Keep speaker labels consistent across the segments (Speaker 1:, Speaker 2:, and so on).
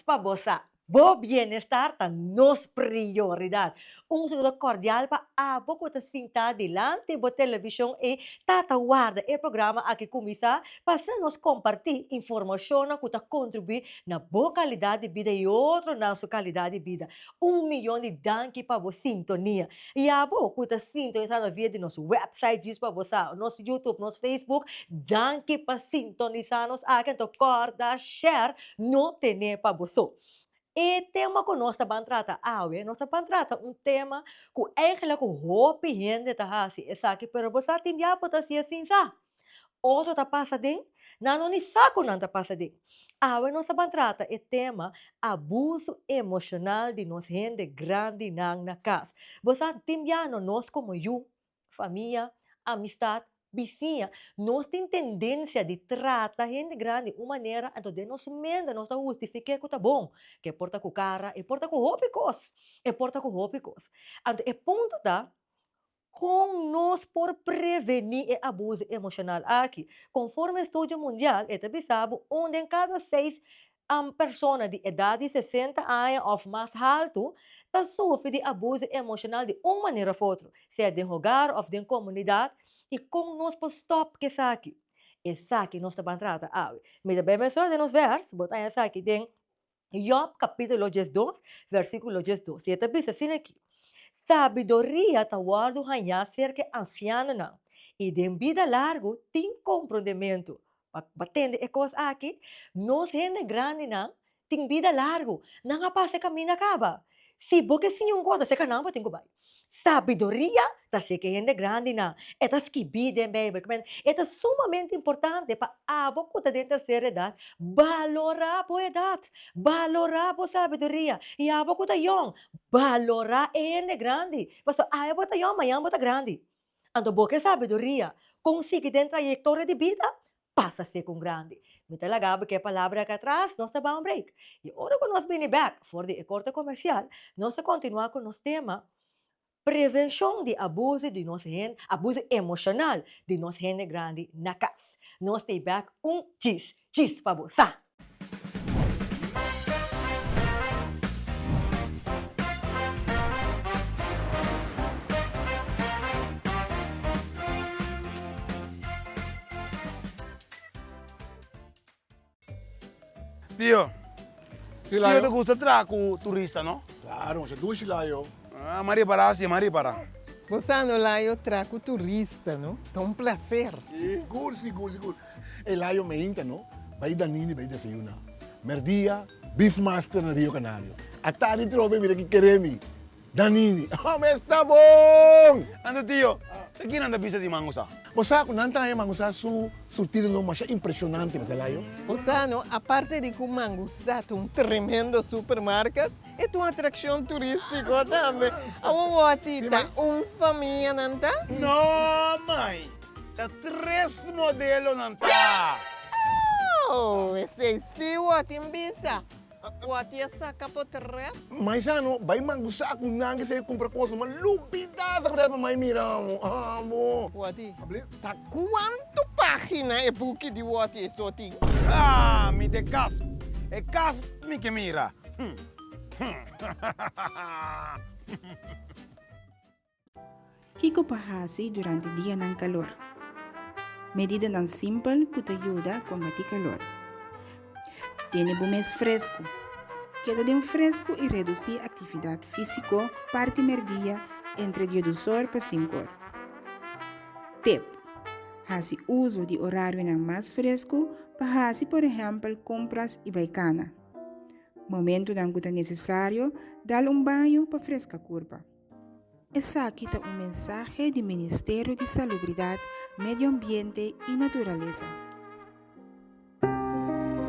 Speaker 1: pabosa. Bo bienestar ta nos prioridad. Um saludo cordial para abo ko ta sinta dilante bo televisão e tatawarda e programa aqui começa para nos compartilhar informação que ta contribuir na boa qualidade de vida e outro na sua qualidade de vida. 1 milhão de danke para você sintonia. E abo ko ta sintonizar via de nosso website diz para você, nosso YouTube, nosso Facebook. Danke para sintonizar-nos aqui, então corda, share, não tem para você. E tema que nós estamos trata, nós estamos trata um tema que eigenlijk hoop gente tá assim, essa aqui, pero você tem já pode ser assim, sa? Outro tá passa den, não ni saco não tá passa den. Nós estamos trata é tema abuso emocional de nós gente grande na casa. Você tem já nós como eu, família, amistade, vizinha, nós tem tendência de tratar gente grande de uma maneira, então de nós menda, nós justifica que tá bom, que porta com cara, e porta com hópicos, e porta com hópicos. Então, é ponto da com nós por prevenir o abuso emocional aqui. Conforme o estudo mundial, é também sabe, onde em cada 6 pessoas de idade de 60 anos ou mais alto, sofre de abuso emocional de uma maneira ou outra, seja de hogar ou de comunidade, e com nós por stop que aqui. Essa aqui nós estamos tratando. Mas bem mencionado de nos versos, botar essa aqui, tem Job capítulo 12, versículo 12. E também assim aqui. Sabedoria tawar do hanya ser que anciano não. E de vida largo tem compreendimento. Batende e coisa aqui, nós gente grande não tem vida largo. Não passa caminho acaba. Se porque sim um coisa se canamba tem que vai. Sabedoria tá se que gente grande não. Eta skibide baby. Eta sumamente importante para a boca dentro da seriedade. Valorar a idade. Valorar a sabedoria. E a boca da young. Valorar é grande. Mas a bota young, amanhã bota grande. Então, boa sabedoria, conseguir dentro da trajetória de vida, passa a ser com grande. Me talaga que a palavra aqui atrás, nós vamos break. E agora que nós vamos back, for de corte comercial, nós vamos continuar com o nosso tema, prevenção de abuso de nossa gente, abuso emocional de nossa gente grande na casa. Nós stay back cheese para você.
Speaker 2: Tío, tío,
Speaker 3: Silayo?
Speaker 2: te gusta traer con turista, ¿no?
Speaker 3: Claro, sa duas Silayo.
Speaker 2: Mari para Asia, Mari para.
Speaker 4: Você não lá eu trago turista, não? Então um prazer.
Speaker 3: Seguro, seguro, seguro. Elayo me inta, no? Vai da Nini, vai da Sayuna. Merdia, Beefmaster na Rio Canario. Atari trobe, mira que queremi. Danini. Oh, mas tá bom!
Speaker 2: Ando, tío, aquí no anda pista de mango, sa.
Speaker 3: Você sabe, não está aí, mas su surtido não mas é impressionante, mas Elayo.
Speaker 4: Você não, a parte de que o Mangusato um tremendo supermercado, é uma atração turística também. A Wawatita, família, não tá?
Speaker 2: No, mãe. Tá 3 modelos, não tá.
Speaker 4: Oh, esse é seu, a timbisa. Wati essa capoterra?
Speaker 3: Mas ano, vai mangusa ako nang kasi comprar coisa, mas lupita sa kada may miramo. Amo.
Speaker 4: Wati,
Speaker 3: Abli?
Speaker 4: tá quanto página é book de Wati esse otim?
Speaker 2: Mi te caso. Es caso, mi que mira.
Speaker 5: Kiko pahasi durante dia ng calor. Medida ng simple que te ayuda a combatir calor. Tiene bumes fresco. Queda de fresco e reduzir atividade física parte merdia entre 2 horas para 5 horas. Tip. Hasi uso de horário ng mais fresco para hasi, por exemplo, compras e baicana. Momento ng que necessário, dar banho para fresca curva. Essa aqui está mensaje do Ministério de Salubridade, Medio Ambiente e Natureza.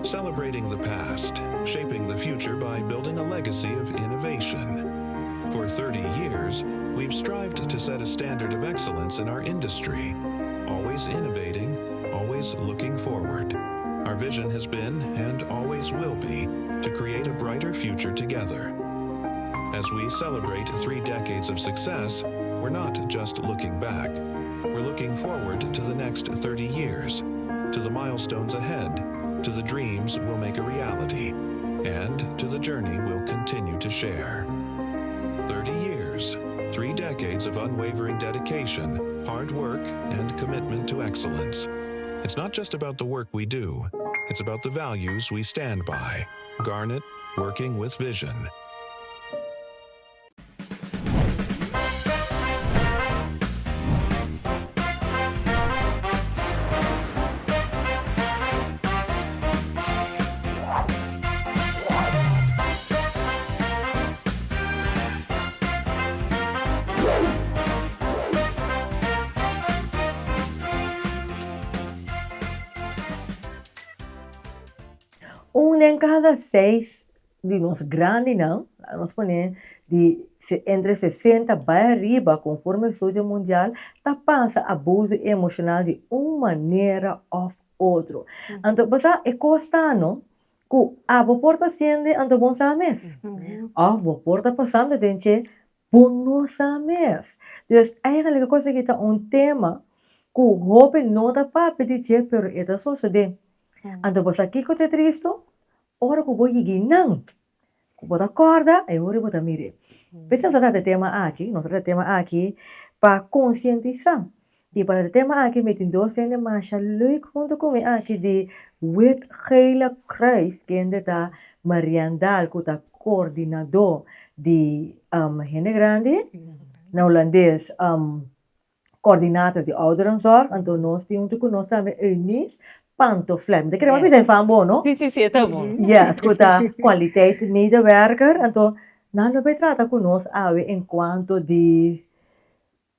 Speaker 6: Celebrating the past, shaping the future by building a legacy of innovation. For 30 years, we've strived to set a standard of excellence in our industry, always innovating, always looking forward. Our vision has been, and always will be, to create a brighter future together. As we celebrate 3 decades of success, we're not just looking back. We're looking forward to the next 30 years, to the milestones ahead, to the dreams we'll make a reality. and to the journey we'll continue to share. 30 years, 3 decades of unwavering dedication, hard work, and commitment to excellence. It's not just about the work we do, it's about the values we stand by. Garnet, working with vision.
Speaker 1: En cada 6 de los grandes, ¿no? Nos ponen entre 60 para arriba, conforme el estudio mundial, pasa abuso emocional de una manera u otra. Entonces, es costando que a vos porta siendo ante bons ames. A vos porta pasando dentro buenos ames. Entonces, eigenlijk a coisa que está tema que o joven não está para pedir, pero está sucedendo. Entonces, aqui que é triste, ora que vou ir não. Vou acorda e ora vou mire. Pensando nesse tema aqui, nós temos tema aqui para conscientizar. E para o tema aqui, me tem dois cenas mais leuk junto com aqui de Wit Gele Kruis, que é Marianne Dahl, que é coordenador de Gente Grande, na holandês, coordenator de ouderenzorg. Então, nós temos que nós também Eunice Pantoflem. Dat krijgen we zijn van bom, no?
Speaker 7: Sim, sim, sim, tá bom.
Speaker 1: Ja, escuta, kwaliteitsmedewerker. Então, nós não trata conosco enquanto de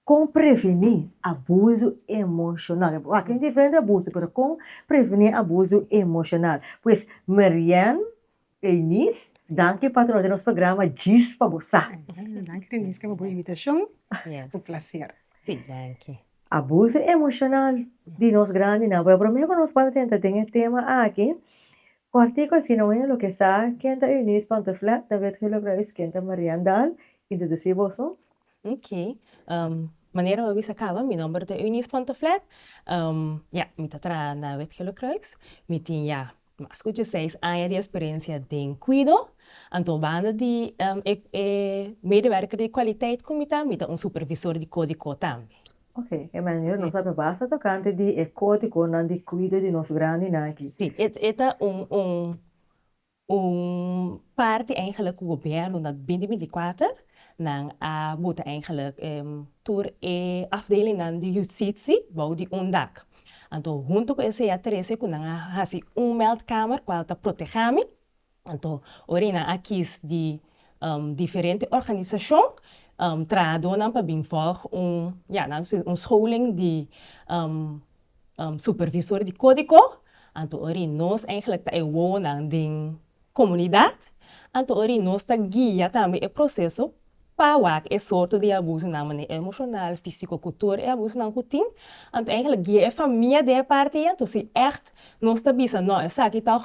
Speaker 1: como prevenir abuso emocional. Aqui é diferente abuso, mas como prevenir abuso emocional. Pois, Marianne, Eunice, danke patrão do nosso programa Diz para você.
Speaker 8: Dank Denise, que é uma boa invitação.
Speaker 7: Yes.
Speaker 8: Um prazer.
Speaker 7: Sim, danke.
Speaker 1: Abuso emocional de nós grandes, não. Pero primeiro nós vamos tentar ter tema aqui. O artigo se não é o que está, quem está Eunice Pantoflet, David Hillegreis, quem está Marianne Dahl, introduzir você.
Speaker 7: Ok. Maneira eu bisa acaba, meu nome é Eunice Pantoflet. Me tra na Wetgele Kruis. Me tinha mais de 6 anos de experiência de cuido. Então, banda de medewerker de kwaliteit comité, met een supervisor de código também.
Speaker 1: Ok, é maneiro, nós sabemos basta tocante de código, não de cuida de nós grandes aqui.
Speaker 7: Sim, esta parte eigenlijk o governo na 2024 nang buta eigenlijk tur afdeling nan de justitie bouw die ondak. Então, junto com esse atrese com nang hasi meldkamer qual ta protegami. Então, orina aqui de diferente organisação tradonam para bem voor scholing de supervisor de código. Então, orina nós eigenlijk ta wonen de comunidade. Então, orina nós ta guia também o processo para o soort de abuso na maneira emocional, físico, cultural e abuso na cutin. Então, eigenlijk guia a família de parte. Então, se echt nós ta bisa não é aqui tá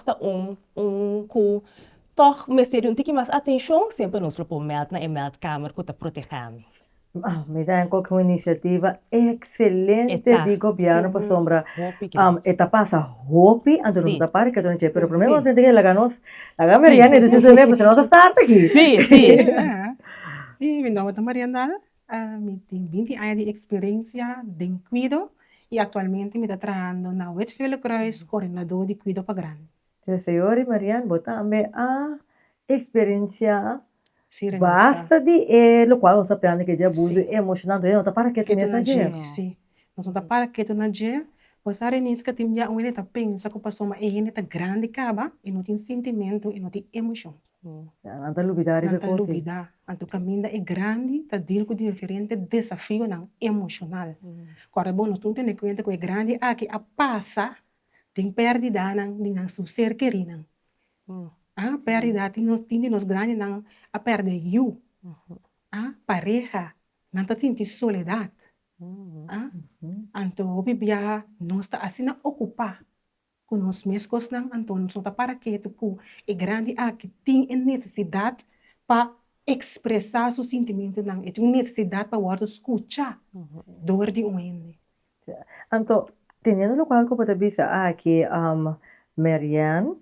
Speaker 7: toch mestre um tique mais atenção sempre nós lo pomelt na meldkamer que ta protegami.
Speaker 1: Me dá uma iniciativa excelente de governo para sombra. Passa hopi, então não está para que não tem, pero primeiro nós temos que lagar Marianne, então se lembra, nós estamos aqui.
Speaker 7: Sim, sim.
Speaker 8: Sim, meu nome é Marianne Dahl. Eu tenho 20 anos de experiência de cuido e atualmente me está trabalhando na Wetgele Kruis, coordenador de cuido para grande.
Speaker 1: Senhora Marianne, você também a experiência
Speaker 8: Sim,
Speaker 1: basta de lo qual nós sabemos que de abuso emocional, não está para que
Speaker 8: Keto
Speaker 1: tem
Speaker 8: na
Speaker 1: essa
Speaker 8: dia. Sim. Nós não está para que na dia. Pois a Renise que tem já um ele tá pensa que passou uma ele tá grande caba e não tem sentimento e não tem emoção.
Speaker 1: Não está duvidar
Speaker 8: Não
Speaker 1: de
Speaker 8: tá
Speaker 1: coisa.
Speaker 8: dúvida. Então caminho é grande, tá deal com diferente desafio não emocional. Agora bom nós não temos conta que é grande aqui a passa tem perdida não de não seu ser querido. Perdida tem nos grande não a perder you. Pareja não tá sentir soledade. Então, bibia não está assim a ocupar com nós mesmos não, então não está para que tu é grande que tem necessidade para expressar seu sentimento não, é tem necessidade para o escutar dor de ende.
Speaker 1: Então, teniendo lo cual como te bisa que Marianne,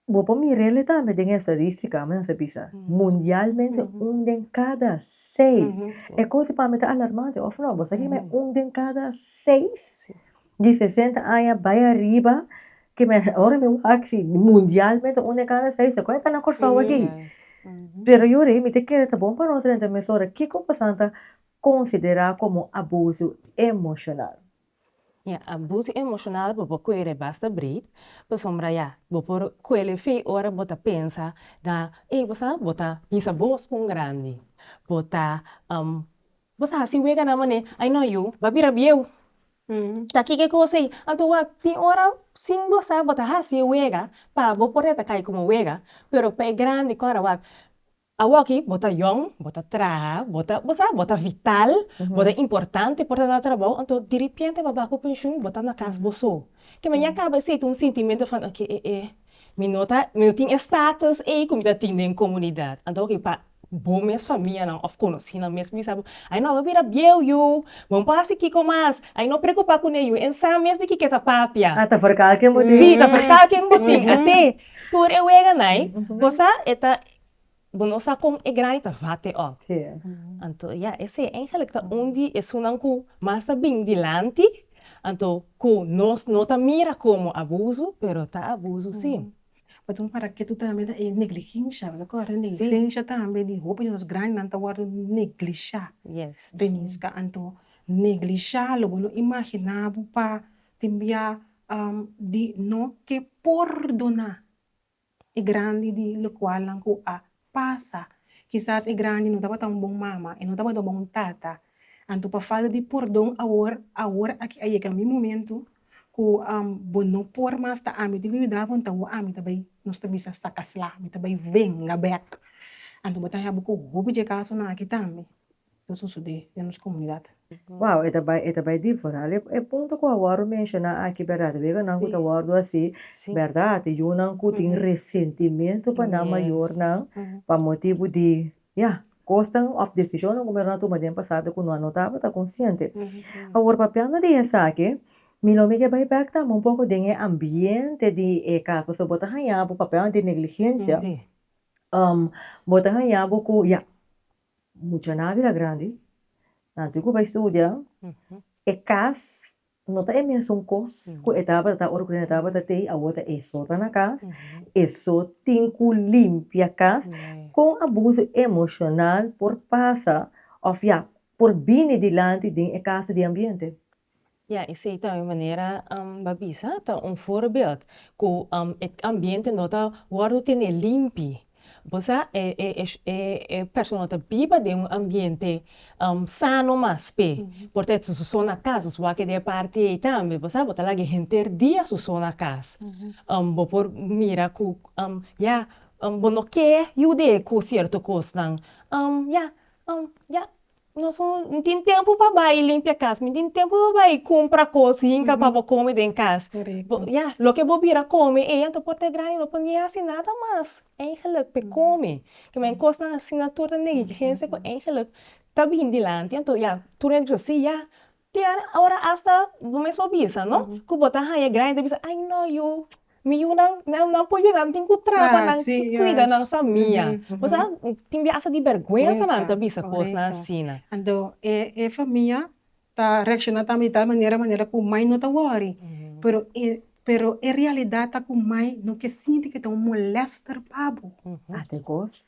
Speaker 1: Vou pôr Mirelle também tem estadística, mas não bisa. Mundialmente, de cada 6. É coisa para mim alarmante. Of não, você que me de cada 6 de 60 anos vai arriba, que me agora me axi mundialmente de cada 6. É coisa na corção aqui. Pero eu me te quero tá bom para nós dentro da mesora que como santa considerar como abuso emocional.
Speaker 7: Ja, abuso emocional bobo kwere basta breed. Sombra ya, bobo kwele fe ora bota pensa da bosa bota isa bos pun grande. Bota bosa si wega na mane, I know you, babira bieu. Ta que sei, anto wa ti ora sin bosa bota hasi wega, pa bo poreta kai como wega, pero pe grande kora wa awaki bota young, bota traha, bota vital, bota importante para dar trabalho, então de repente vai para pension, bota na casa boso. Que me acaba sendo sentimento de okay, me nota, me tem status como da tem em comunidade. Então que pa bom minhas família não, of course, na mesmo me sabe, aí não vai virar biel eu, vamos passar aqui com mais, aí não preocupar com ele, em sa mês de que tá papia.
Speaker 1: Ah, tá farcal que mo
Speaker 7: Sim, tá farcal que mo tem, até tu é wega nai, você eta bonosa com grande tá vate ó. Então, esse é eigenlijk tá onde é sunang ku masa bem dilante, então ku nos nota mira como abuso, pero tá abuso sim.
Speaker 8: Então, para que tu também é negligência, agora negligência também de roupa de nós grandes não tá agora negligenciar.
Speaker 7: Yes.
Speaker 8: Benisca, então negligenciar, logo não imaginar para também de não que perdonar é grande de lo qual não ku a passa. Quizás é grande não estava tão bom mama, e não estava tão bom tata. Então, para falta de perdão, agora aqui aí é o momento que não por mais tá ame de lidar com tão ame também nós também se sacas lá, também venga back. Então, botar já buco roubo de casa na aqui também. Então, isso de nossa comunidade.
Speaker 1: Wow, ito ba different. É ponto ko awaro mencionar aqui verdade, vega não que awaro assim, verdade, eu não que tem ressentimento para na maior não, para motivo de, costam of decision o governo toma tempo passado que não anotava, tá consciente. Agora papel na dia sabe, milo me que vai back tá um pouco de ambiente de caso so botar hanha o papel de negligência. Botar hanha ko mucha navira grande. Nanti ko vai estudar, cas, não tá mesmo cos, ko etapa tá oro que etapa tá tei a outra só tá na casa, só tem que limpar casa com abuso emocional por passa, of por bem dilante de casa de ambiente.
Speaker 7: Essa é também maneira babisa tá voorbeeld que o ambiente não tá guardo tem limpo. Você é pessoa que vive de ambiente sano mas portanto se só na casa se vai de parte também você bota lá que gente dia se só na casa por mira que não quer ajude com certo coisa não tem tempo para ir limpar a casa, não tem tempo para ir comprar coisas, para comer em casa. Lo que vou vir a comer, então pode ter grande, não pode assim nada mais. Eigenlijk para comer. Que me encosta na assinatura da negligência, que eigenlijk está bem dilante. Então, tu não precisa assim, agora hasta o mesmo bisa, não? Que botar aí grande, bisa, I know you. Não pode não tem que trabalhar, não cuida da família. Você tem essa de vergonha, não tá bisa coisa assim.
Speaker 8: Então, família tá reaccionando também de tal maneira que mãe não tá worry. Pero em realidade tá com mãe não que sente que tá molestar pabo.
Speaker 1: Até gosto.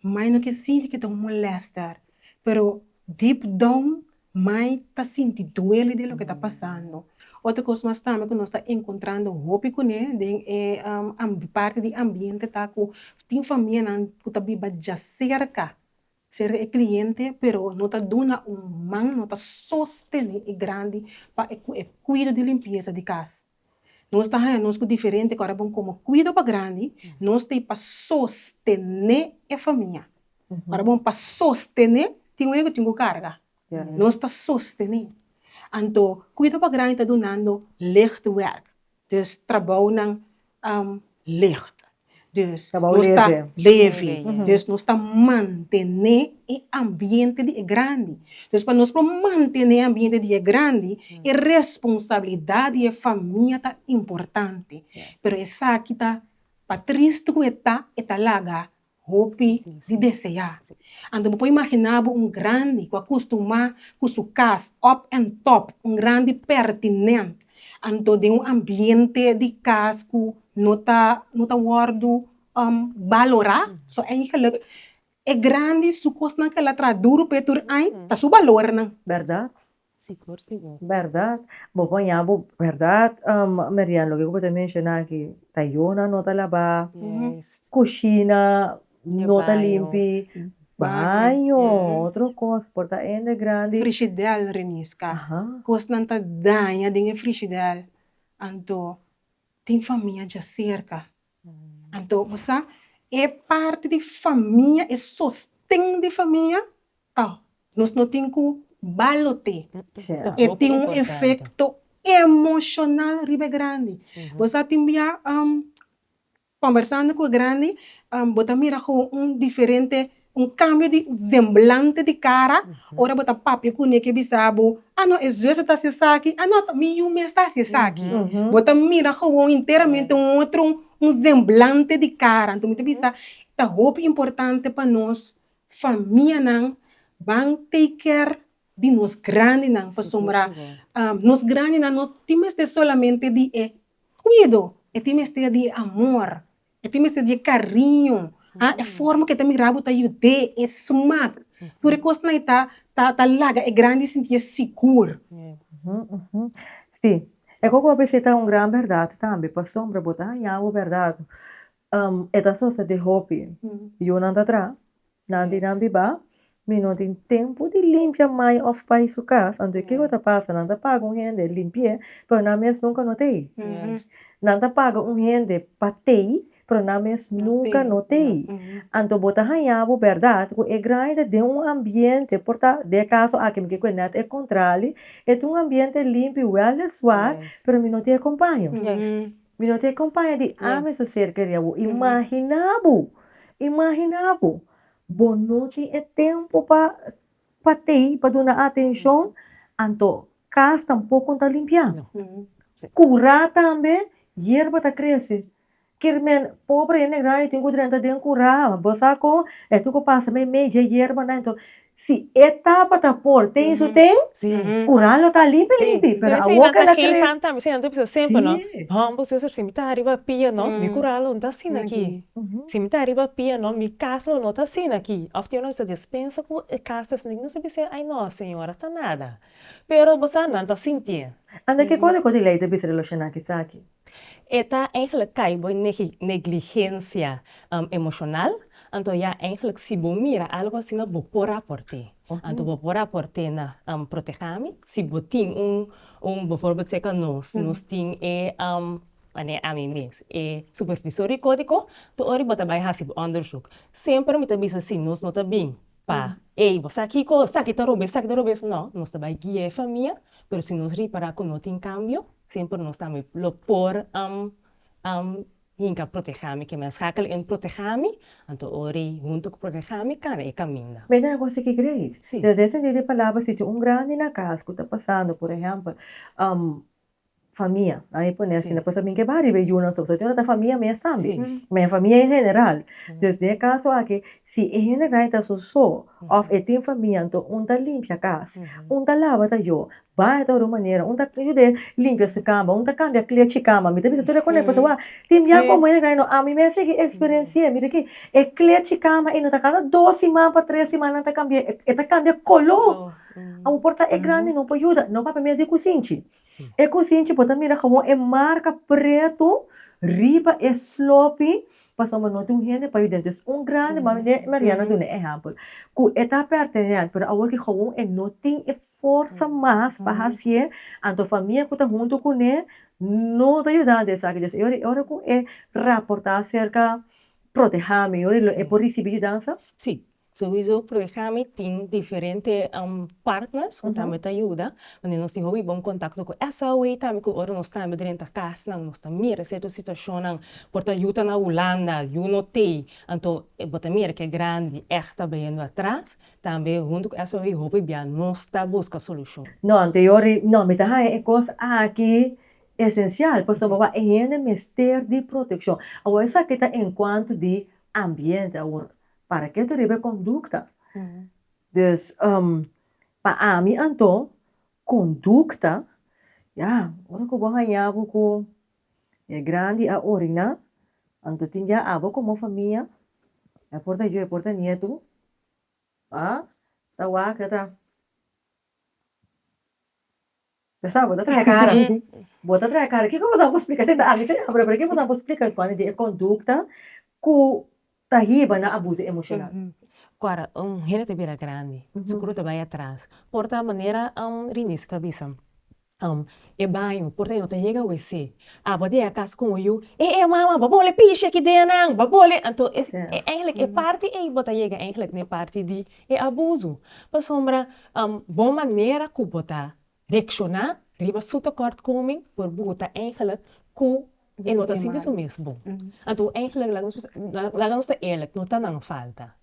Speaker 8: Mãe não que sente que tá molestar. Pero deep down, mãe tá sentindo doele de lo que tá passando. Outra coisa mais também que nós está encontrando roupa com parte do ambiente tá com tem família não que tá biba já cerca ser cliente, pero não tá dando mão, não tá sostener grande para cuidar de limpeza de casa. Nós que diferente agora bom como cuida para grande, nós tem para sostener a família. Agora bom para sostener tem que tem carga. Nós está sostener. Então, cuida para grande está donando licht werk. Dus trabalho não licht. Dus nós está leve. Dus nós está manter o ambiente de grande. Dus para nós manter o ambiente de grande, a responsabilidade da família está importante. Pero essa aqui está Patristo ko italaga, hopi di beseya. Ando mo po imaginabo grande, com acostumar com su casa, up and top, grande pertinente. Ando de ambiente de casa que nota guardo valorar. So eigenlijk, grande, su costa naquela traduro petur ai, ta su valor nang.
Speaker 1: ¿Verdad?
Speaker 7: Sigur, sigur.
Speaker 1: ¿Verdad? Bobo Yabo, ¿verdad? Marian, lo que yo te mencioné aquí, tayona no te lava,
Speaker 7: Yes.
Speaker 1: cocina
Speaker 7: E
Speaker 1: no te
Speaker 7: banho.
Speaker 1: limpi,
Speaker 8: Banho,
Speaker 1: baño,
Speaker 8: yes.
Speaker 1: otro cosa, porta ende grande.
Speaker 8: Frigidel, Reniska.
Speaker 1: Ajá.
Speaker 8: Costa nanta danha de frigidel. Anto, tem família de cerca. Anto, você é parte de família, é sostém de família. Tá, nós não temos que balote.
Speaker 1: Certo.
Speaker 8: E
Speaker 7: Muito
Speaker 8: tem
Speaker 7: importante.
Speaker 8: efeito emocional ribe grande. Você tem conversando com o grande, você mira com diferente, cambio de semblante de cara. Ora, você papi com que bisabo, não, é justo tá se saque, não, também o mês tá se saque.
Speaker 1: Uhum.
Speaker 8: Você mira com inteiramente outro, semblante de cara. Então, muito bisa, tá roupa importante para nós, família não, vão take care de nós grande não, para sombrar. Nós grande não temos de solamente de cuido, temos de amor, temos de carinho, a forma que também rabo tá yude, é smart. Tu recosta na tá laga, é grande sentir seguro.
Speaker 1: Uhum, uhum. Sim, é como você está grande verdade também, para sombra botar em algo verdade. Esta soça de hobby, eu não atrás, não biba, me não tem tempo de limpar mais of para sua casa. Então, o que eu passa? Não tá paga gente limpar, mas na mesma nunca notei.
Speaker 7: Yes.
Speaker 1: Não tá paga gente para ter, mas na mesma nunca notei. Então, botar hanhabo verdade, que é grande de ambiente, porta de caso aqui me que net é contrário, é ambiente limpo, well suave, mas me não te acompanho.
Speaker 7: Yes.
Speaker 1: Me não te acompanha de ame ser querido. Imaginabo. Bom, não tinha tempo para ter, para dar atenção. Então, casa tampouco está limpiando. Curar também, hierba está crescendo. Kirmen pobre ene grande tem que durante de curar, você com é tu que passa meio de hierba não então se etapa tá por tem isso tem
Speaker 7: Sim.
Speaker 1: curá-lo tá limpo
Speaker 7: Sim,
Speaker 1: limpo
Speaker 7: pero
Speaker 1: a
Speaker 7: se
Speaker 1: boca
Speaker 7: não
Speaker 1: da
Speaker 7: tá quem também, se não precisa sempre, não?
Speaker 1: Sim.
Speaker 7: Vamos se cemitério vai pia, não? Me curá-lo não tá assim aqui. Cemitério vai pia, não? Me casa não tá assim aqui. After não se dispensa com casa assim, não se pensa, ai não, senhora, tá nada. Pero você não tá sentindo.
Speaker 1: Anda que coisa que leite bisa relacionar que aqui.
Speaker 7: Eta eigenlijk caibo in negligência emocional. Então, ja, eigenlijk se bom mira algo assim, não vou raporte. Então, vou raporte na protegami. Se botin bijvoorbeeld zeggen nos ting a mim mesmo. Supervisor e código, to ori bota bij hasib onderzoek. Sempre met bisa assim, nos nota bem. Pa, você aqui tá roubando, não, nós também guia a família, mas se nós reparar que não tem cambio, sempre nós também por hinka protegami, que me schakel em protegami, então ori junto com protegami, cara, é caminho.
Speaker 1: Mas não é coisa que creio.
Speaker 7: Sim.
Speaker 1: Desde esse dia de palavra, se um grande na casa que está passando, por exemplo, família, aí por nessa, depois também que vai ver uma só, tem outra família mesmo também, minha família em geral. Desde o caso aqui, se em geral está só, of tem família, então tá limpa a casa, tá lava tá eu, vai de outra maneira, tá limpa a cama, tá cambia clear de cama, me deve tudo quando é pessoa, tem já como é que a mim me segue experiência, mira que é clear de cama e não tá cada 2 semanas para 3 semanas tá cambia color, a porta é grande, não pode ajudar, não para me cozinhar. É cozinha, bota mira como é marca preto, riba é sloppy, passamos não tem gente para dentro. Grande, Mariana do exemplo. Que está pertinente, mas agora que como é não tem força mais para fazer, então a família que está junto com ele não está ajudando essa coisa. Eu que é reportar acerca proteger-me, é por receber ajuda.
Speaker 7: Sim. Sowieso, programa tem diferentes partners que também te ajudam. Quando nós temos bom contato com essa way, também que agora nós estamos dentro da casa, nós estamos mira essa situação, porque ajuda na Holanda, eu notei. Então, bota mira que é grande, está bem atrás, também junto com essa way, hope bem, nós está buscando solução.
Speaker 1: Não, anterior, não, me dá é coisa aqui essencial, por exemplo, a higiene mister de proteção. Agora, isso aqui está enquanto de ambiente, agora, para que tu deve conduta. Dus, para mim, então, conduta, ja, ora ko bang hayabo ko, é grande a orina, anto tinha abo como família, é porta eu, é porta nieto, tawa, kata. Pessoal, bota atrás a cara. Bota atrás a cara. O que você vai explicar? Tenta, a gente abre, o que você vai explicar quando de conduta que tahiba na abuso emocional?
Speaker 7: Agora, gente te vira grande, seguro te vai atrás. Porta maneira rinis cabeça. E banho, porta não te chega o WC. Bode a casa com eu. Mama, babole piche aqui dentro, babole. Então, eigenlijk é parte bota chega eigenlijk ne parte de abuso. Para sombra, boa maneira que bota reaccionar, riba sua tekortkoming, por bota eigenlijk que en nota sinto isso mesmo. Então, eigenlijk, lagamos te eerlijk, nota não falta.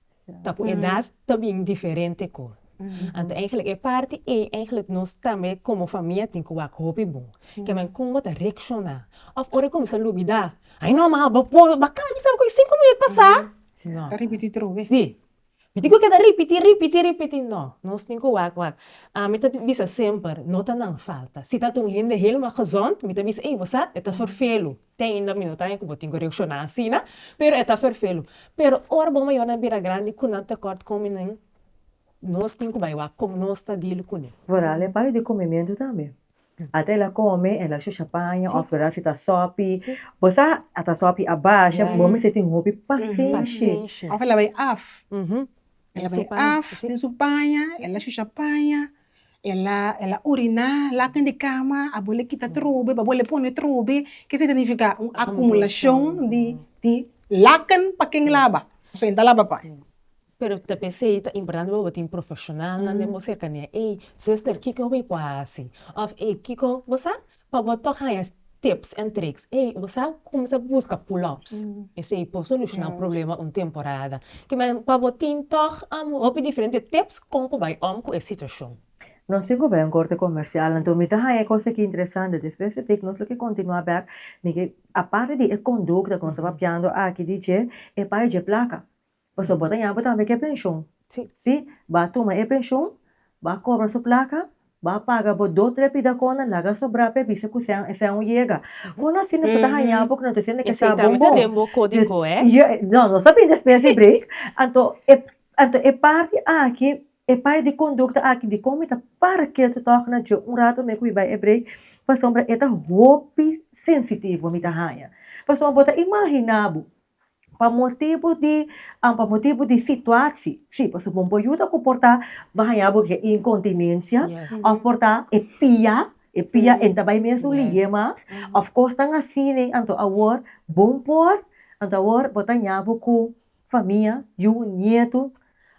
Speaker 7: Tapo edad também diferente cor. Então, eigenlijk é parte eigenlijk nós também como família tem que hobby bom. Que men como te reaccionar. Of ora como se lubida. Ai não, mas bacana, sabe com 5 minutos passar? Não.
Speaker 8: Tá repetindo trove.
Speaker 7: Sim. Digo que repetir, não. Nós temos que wak. Mita bisa sempre, nota não falta. Se tá tão gente helemaal gezond, mita bisa, você é vervelo. Tem ainda minuto que eu tenho que reaccionar assim, né? Pero é vervelo. Pero ora bom maior na bira grande, com não te corta com menino. Nós temos que vai como nós está dilo com ele.
Speaker 1: Vorale, para de comimento também. Até ela come, ela chucha panha, ofera se tá sopi. Você ata sopi abaixa, bom, você tem hobby paciente.
Speaker 8: Of ela vai af. Ela
Speaker 7: Tem
Speaker 8: vai
Speaker 7: supanha,
Speaker 8: af,
Speaker 7: sim.
Speaker 8: tem supanha, ela xuxa panha, ela urina, lá de cama, a boleh kita trube, a boleh pôr trube, que significa uma acumulação de lacan paking laba. Senta laba pa.
Speaker 7: Pero te pensei, tá importante para botar profissional, não é você que nem, sister, que eu vou assim, of, que você, para botar tips and tricks, você começa a buscar pull-ups, esse aí pode solucionar o problema uma temporada, que mas para botar toch, diferentes tips, como vai com essa situação.
Speaker 1: Nós temos bem um corte comercial, então me dá aí coisa que interessante, depois de nós que continuar back, a parte de conduta que nós estamos piando aqui de é para de placa. Você bota em água também que é pensão.
Speaker 7: Sim.
Speaker 1: Sim, vai tomar é pensão, vai cobrar sua placa, vai pagar por 2 3 da conta, larga sobrar para bisa que você não chega. Quando assim não pode ganhar porque não te sente que está bom.
Speaker 7: Demo código
Speaker 1: Não, nós sabemos despesa de break. Então é parte aqui, é parte de conduta aqui de como está para que tu toca na jo rato me cuida é break, para sombra é hobby sensitivo me tá ganha. Para sombra bota imaginado para motivo de situação, sim, para bom ajuda a comportar banhar porque incontinência, ou portar pia entra bem mesmo lima, of course tang assim né, então agora bom por, então agora botar nhabo com família, o neto,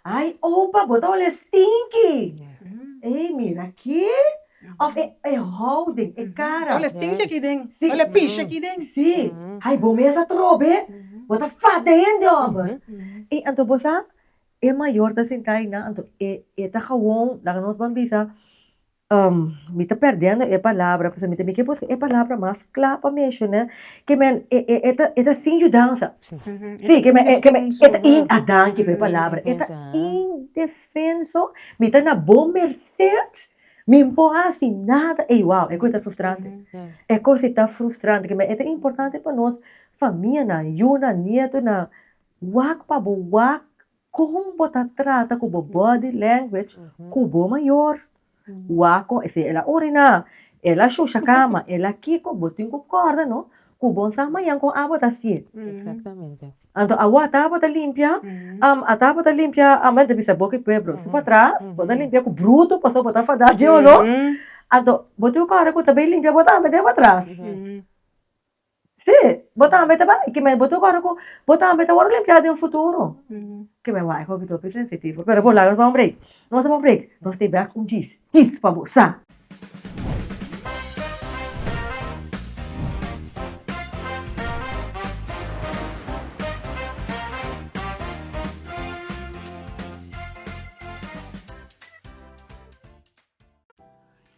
Speaker 1: ai opa botar olha stinky, mira aqui, of holding, cara,
Speaker 8: Olha stinky aqui dentro,
Speaker 1: Sim.
Speaker 8: olha piche aqui dentro.
Speaker 1: sim, ai bom mesmo trobe. Bota fadendo, e então você é maior da sentai na então tá gewoon lá nós vamos bisa me tá perdendo é palavra porque me tem que buscar é palavra mais clara para mexer né que men é sem ajudança sim que men é in adan que é palavra é indefenso me tá na bom merced me empurra assim nada uau é coisa frustrante é coisa tá frustrante que é importante para nós família na yuna nieto na wak pa bo wak como bota trata com body language kubo maior wako esse ela orina ela xuxa cama ela kiko botin ko corda no kubo sama yang ko abo ta si
Speaker 7: Exatamente.
Speaker 1: então a tapa tá limpia a tapa tá limpia a mãe deve saber que pueblo se para trás bota limpia com bruto passou botar fadade ou não então botou o cara com também limpia botar mas para trás Sì, botar beta vai, que me botou agora com botar beta agora limpiado no futuro. Que me vai, com que sensitivo. Pero vou lá, nós vamos break. Nós temos back com diz para você.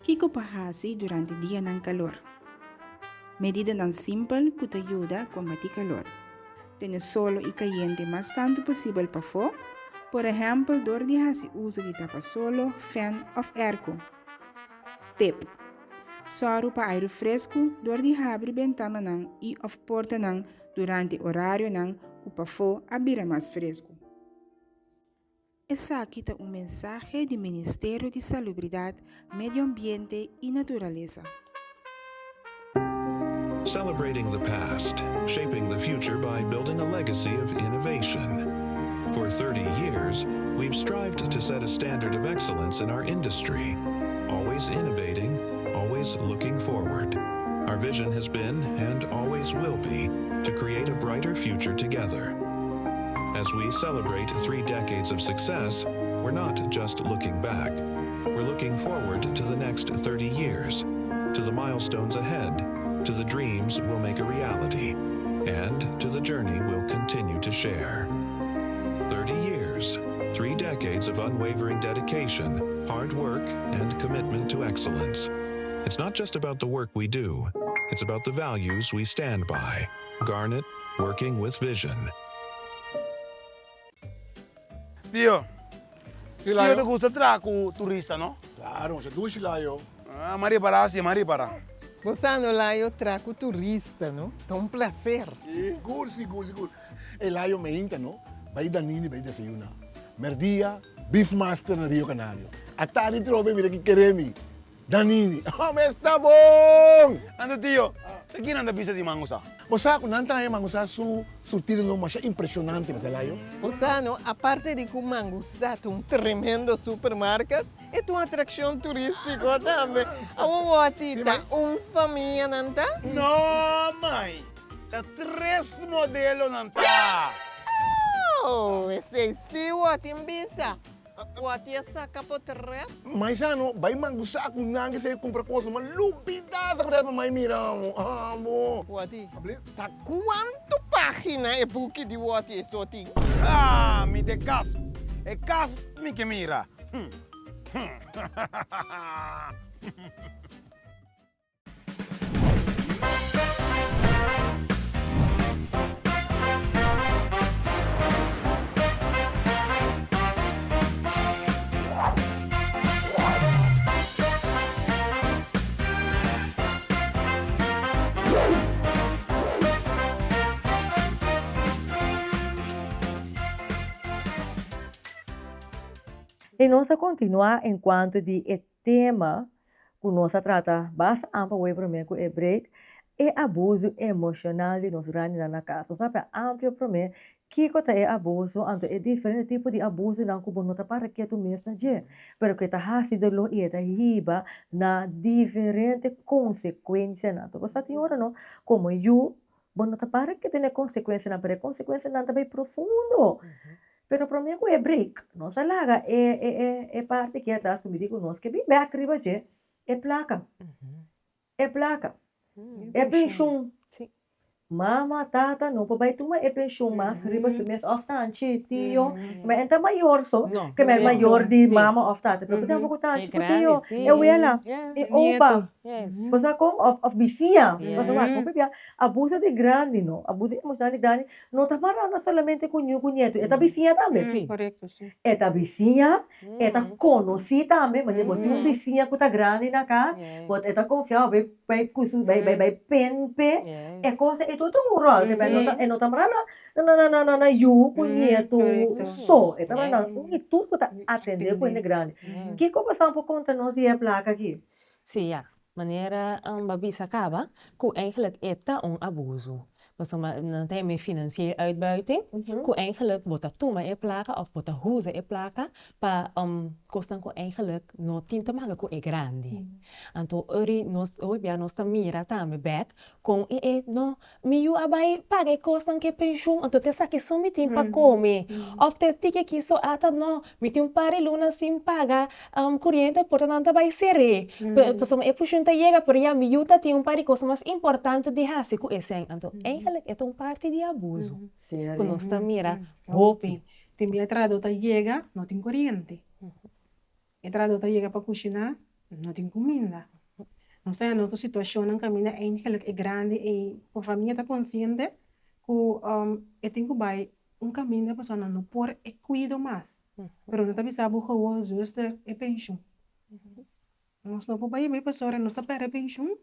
Speaker 5: Kiko pahasi durante dia ng calor. Medida ng simple que te ayuda a combatir calor. Tener solo y caliente más tanto posible para fo. Por ejemplo, door de hasi uso de tapa solo, fan of airco. Tip. Soro para aire fresco, door de abre ventana nang e of porta nang durante horário nang cupa fo abrir mais fresco. Essa aqui é mensagem do Ministério de Salubridade, Medio Ambiente e Natureza.
Speaker 6: Celebrating the past, shaping the future by building a legacy of innovation. For 30 years, we've strived to set a standard of excellence in our industry, always innovating, always looking forward. Our vision has been, and always will be, to create a brighter future together. As we celebrate 3 decades of success, we're not just looking back. We're looking forward to the next 30 years, to the milestones ahead, to the dreams we'll make a reality, and to the journey we'll continue to share. 30 years, 3 decades of unwavering dedication, hard work, and commitment to excellence. It's not just about the work we do, it's about the values we stand by. Garnet, working with vision.
Speaker 2: Tio,
Speaker 3: Si,
Speaker 2: tio,
Speaker 3: Layo.
Speaker 2: te gusta traco turista, no?
Speaker 3: Claro, sa dushi, Layo.
Speaker 2: Ah, Maria para Asia, Maria para.
Speaker 4: Gostando lá, eu trago turista, não? Então, um prazer.
Speaker 3: Siguro, siguro, siguro. E Layo me hinta, no? Vai Danini, vai desayuna. Merdia, Beef Master na Rio Canario. At tani trobe, mira que queremi. Danini. Oh, mas está bom!
Speaker 2: Ando, tio, aqui não anda pista de mangusa.
Speaker 3: Mosa, kung nantayo mangusa su surtido no masya impressionante mas Layo.
Speaker 4: Gostando, a parte de Kumangusat, um tremendo supermercado, é uma atração turística também. A tita, família, não tá?
Speaker 2: No, mãe. Tá 3 modelos não tá.
Speaker 4: Oh, esse é seu, a timbisa. What is a capotre?
Speaker 3: Mas ano, vai mangusa kung nangi sa'yo compra ko sa malupita sa kadal mamay miramo. Ah, mo.
Speaker 4: What?
Speaker 3: Abli?
Speaker 4: Tá quanto página é book de what is o ting?
Speaker 2: Ah, mi de caso. É caso mi que mira.
Speaker 1: E nós vamos continuar enquanto de tema que nós trata bastante amplo para mim que é break é abuso emocional de nós grandes na casa. Nós sabe amplo para mim que é abuso, então é diferente tipo de abuso não que não tá para que tu mesmo já, pero que tá sido lo e tá riba na diferente consequência na. Então você tem hora não como eu não tá para que tem consequência na, pero consequência não tá bem profundo. Pero para mim é break. Nossa larga é parte que atrás como digo nós que bem back riba je é placa. É placa. É pensão. Mama, tata, não pode tomar é pensão mas riba se mês of tanche tio, mas enta maior so,
Speaker 7: No,
Speaker 1: que é maior de
Speaker 7: sim.
Speaker 1: mama of tata. Pero podemos botar
Speaker 7: É
Speaker 1: tipo
Speaker 7: grande,
Speaker 1: tio,
Speaker 7: sim.
Speaker 1: é uela,
Speaker 7: Yeah.
Speaker 1: é opa.
Speaker 7: Yes.
Speaker 1: Cosa com of vizinha.
Speaker 7: Yes.
Speaker 1: Cosa com bebia abuso de grande no, abuso emocional de grande, não tá parando solamente com o nieto, é da vizinha também.
Speaker 7: Sim.
Speaker 8: Correto, sim.
Speaker 1: É da vizinha, é da conhecida também, mas depois tem um vizinha que tá grande na casa,
Speaker 7: Yes.
Speaker 1: mas é da confiar, vai penpe,
Speaker 7: Yes.
Speaker 1: é coisa, é tudo um rol, que vai não tá parando, não, eu com nieto
Speaker 8: correto.
Speaker 1: só, é também
Speaker 7: Yes.
Speaker 1: não, e tudo que tá atender com ele grande.
Speaker 7: Yes.
Speaker 1: Que como passar um pouco conta nós e a placa aqui?
Speaker 7: Sim, ja. Wanneer een babisa acaba, ko eigenlijk etta een abuso. Dus dan tem je financiële uitbuiting, ko eigenlijk bota tuma e placa of bota huza e placa pa kostan ko eigenlijk no tinta maga ko e grande. Anto ori nos ta mira tame back com no miu abai paga e kostan ke pension anto te saki sumi tim pa come. Of te tike ki so ata no mi tim pare luna sim paga corriente portanto vai sere. Pessoa e puxun ta llega por ya miu ta tim pare coisa mais importante de hasi ko esen anto eigenlijk é parte de abuso.
Speaker 1: Sério?
Speaker 7: Quando está mira,
Speaker 8: Hopi. Tem entrada tá chega, não tem corrente. Entrada tá chega para cozinhar, não tem comida. Nós temos uma situação na caminho eigenlijk é grande e a família está consciente que eu tenho que vai caminho da pessoa não por e cuido mais. Pero não está sabe como justo é pensão. Nós não podemos ir para pessoa não está para pensão.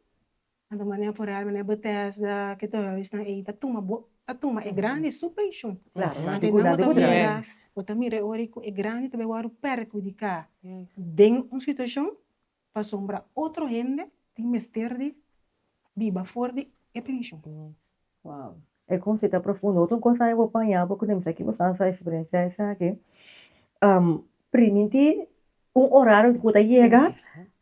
Speaker 8: Então maneira por aí maneira Bethesda que está aí tá toma é grande sua pensão.
Speaker 1: Claro,
Speaker 8: Ante
Speaker 1: nanti
Speaker 8: não
Speaker 1: ko
Speaker 8: está
Speaker 1: dyan.
Speaker 8: mira, o mira ori ko é grande também o perjudicar. Den uma situação para sombra outro gente tem mestre de viva fora é pensão.
Speaker 1: Wow. É como se está profundo. Outra coisa eu vou apanhar, porque nem sei que você essa experiência essa aqui. Primeiro, horário que você chega,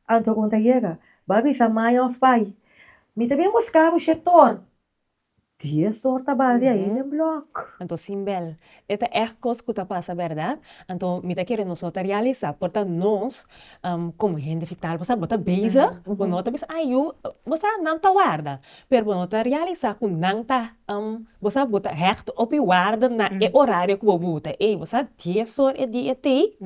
Speaker 1: antes que você chega, vai avisar mãe ou pai. Me também buscar o setor. 10 horas trabalho aí no bloco.
Speaker 7: Então, simbel, esta é coisa que está passa, verdade? Então, me está querendo nós realizar, portanto, nós, como gente vital, você bota beza, você está bisa, você não está guarda, pero você está realizar com não está, você bota reto op guarda na horário que você bota, você 10 horas é dia te,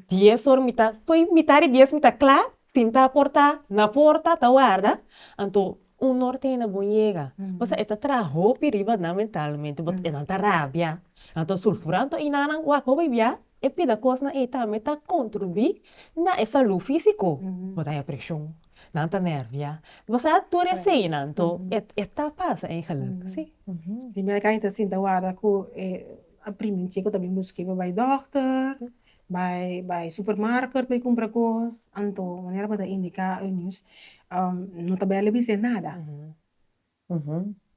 Speaker 7: 10 horas me está 10 me está claro, sinta a porta, na porta está guarda, então norte na bonhega. Você está trabalhando perigo na mentalmente, você não está rabia. Então sulfurando e não o que vai é pela coisa na eta meta contribuir na saúde físico. Você a pressão, não está nervia. Você tudo é assim, então está passa em realidade, sim.
Speaker 8: De minha casa está assim, da hora que a primeira que eu também busquei vai doctor, vai supermarket, vai comprar coisas, então maneira para indicar news. Não está bem dizer nada.